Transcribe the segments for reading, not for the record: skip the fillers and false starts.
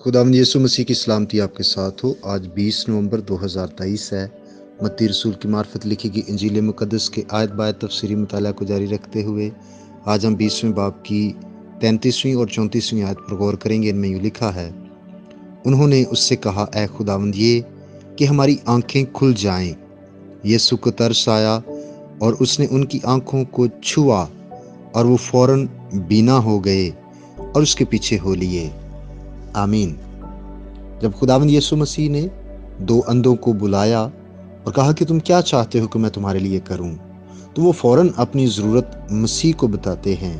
खुदावंद यीशु मसीह की सलामती आपके साथ हो। आज 20 नवंबर 2023 है। मत्ती रसूल की मार्फत लिखी गई इंजील मुक़द्दस के आयत बायत तफसीरी मुताला को जारी रखते हुए आज हम 20वें बाब की 33वीं और 34वीं आयत पर गौर करेंगे। इनमें यूँ लिखा है, उन्होंने उससे कहा, ऐ खुदावंद ये कि हमारी आंखें खुल जाएं। यीशु को तरस आया और उसने उनकी आंखों को छुआ और वो फौरन बीना हो गए और उसके पीछे हो लिए। आमीन। जब खुदावंद यीशु मसीह ने दो अंधों को बुलाया और कहा कि तुम क्या चाहते हो कि मैं तुम्हारे लिए करूं, तो वो फौरन अपनी ज़रूरत मसीह को बताते हैं।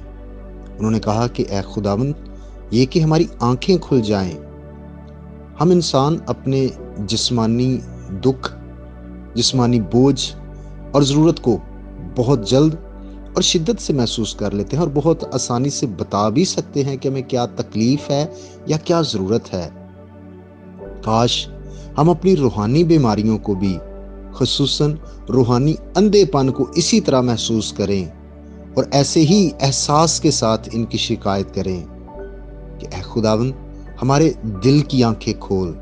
उन्होंने कहा कि ऐ खुदावंद ये कि हमारी आंखें खुल जाएं। हम इंसान अपने जिस्मानी दुख, जिस्मानी बोझ और ज़रूरत को बहुत जल्द और शिद्दत से महसूस कर लेते हैं और बहुत आसानी से बता भी सकते हैं कि हमें क्या तकलीफ है या क्या ज़रूरत है। काश हम अपनी रूहानी बीमारियों को भी, खुसूसन रूहानी अंधेपन को इसी तरह महसूस करें और ऐसे ही एहसास के साथ इनकी शिकायत करें कि ऐ खुदावंद हमारे दिल की आंखें खोल।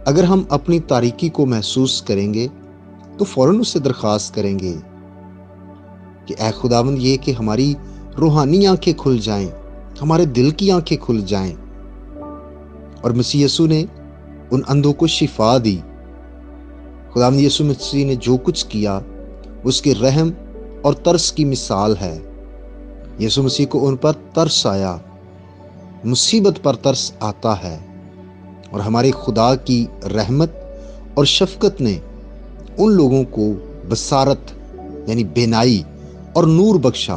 अगर हम अपनी तारीकी को महसूस करेंगे तो फौरन उससे दरख्वास्त करेंगे कि ऐ खुदावंद ये कि हमारी रूहानी आंखें खुल जाएं, हमारे दिल की आंखें खुल जाएं। और मसीह यीशु ने उन अंधों को शिफा दी। खुदावंद यीशु मसीह ने जो कुछ किया उसके रहम और तरस की मिसाल है। यीशु मसीह को उन पर तरस आया, मुसीबत पर तरस आता है और हमारे खुदा की रहमत और शफकत ने उन लोगों को बसारत यानी बेनाई और नूर बख्शा,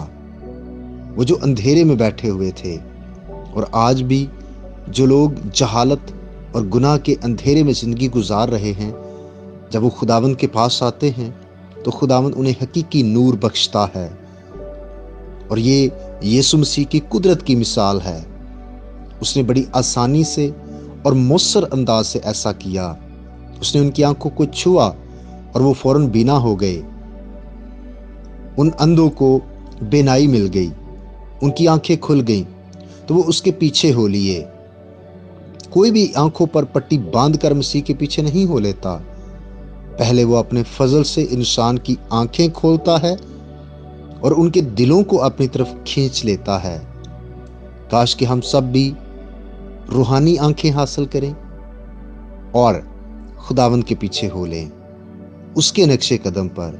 वो जो अंधेरे में बैठे हुए थे। और आज भी जो लोग जहालत और गुनाह के अंधेरे में ज़िंदगी गुजार रहे हैं, जब वो खुदावंद के पास आते हैं तो खुदावंद उन्हें हकीकी नूर बख्शता है। और ये यीशु मसीह की कुदरत की मिसाल है। उसने बड़ी आसानी से और मौसर अंदाज से ऐसा किया। उसने उनकी आंखों को छुआ और वो फौरन बीना हो गए। उन अंधों को बेनाई मिल गई, उनकी आंखें खुल गईं, तो वो उसके पीछे हो लिए। कोई भी आंखों पर पट्टी बांधकर मसीह के पीछे नहीं हो लेता। पहले वो अपने फजल से इंसान की आंखें खोलता है और उनके दिलों को अपनी तरफ खींच लेता है। काश कि हम सब भी रूहानी आंखें हासिल करें और खुदावंद के पीछे हो लें, उसके नक्शे कदम पर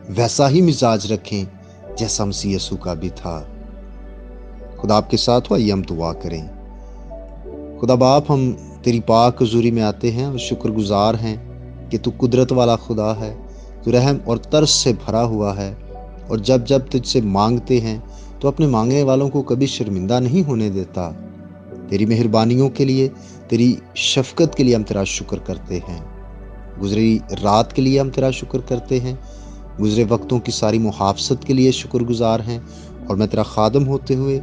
वैसा ही मिजाज रखें जैसा मसीह यीशु का भी था। खुदा आपके साथ हो। आइए हम दुआ करें। खुदा बाप, हम तेरी पाक हुजूरी में आते हैं और शुक्रगुजार हैं कि तू कुदरत वाला खुदा है, तू रहम और तरस से भरा हुआ है। और जब जब तुझसे मांगते हैं तो अपने मांगने वालों को कभी शर्मिंदा नहीं होने देता। तेरी मेहरबानियों के लिए, तेरी शफकत के लिए हम तेरा शुक्र करते हैं। गुजरी रात के लिए हम तेरा शुक्र करते हैं। गुजरे वक्तों की सारी मुहाफ़ज़त के लिए शुक्रगुजार हैं। और मैं तेरा खादम होते हुए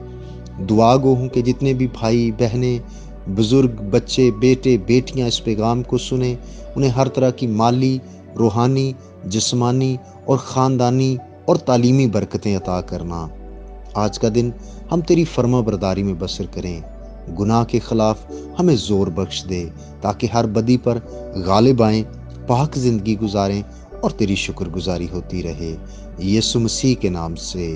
दुआ गो हूँ कि जितने भी भाई बहनें, बुज़ुर्ग, बच्चे, बेटे, बेटियाँ इस पैगाम को सुने, उन्हें हर तरह की माली, रूहानी, जिस्मानी और ख़ानदानी और तालीमी बरकतें अता करना। आज का दिन हम तेरी फर्मा बरदारी में बसर करें। गुनाह के ख़िलाफ़ हमें ज़ोर बख्श दे ताकि हर बदी पर गालिब आएँ, पाक ज़िंदगी गुजारें और तेरी शुक्रगुजारी होती रहे। यीशु मसीह के नाम से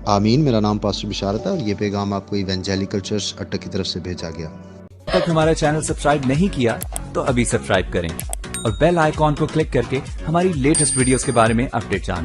आमीन। मेरा नाम पास्टर बिशारत है और ये पैगाम आपको इवेंजेलिकल चर्च अट्टक की तरफ से भेजा गया। अब तक हमारा चैनल सब्सक्राइब नहीं किया तो अभी सब्सक्राइब करें और बेल आइकॉन को क्लिक करके हमारी लेटेस्ट वीडियोस के बारे में अपडेट जानें।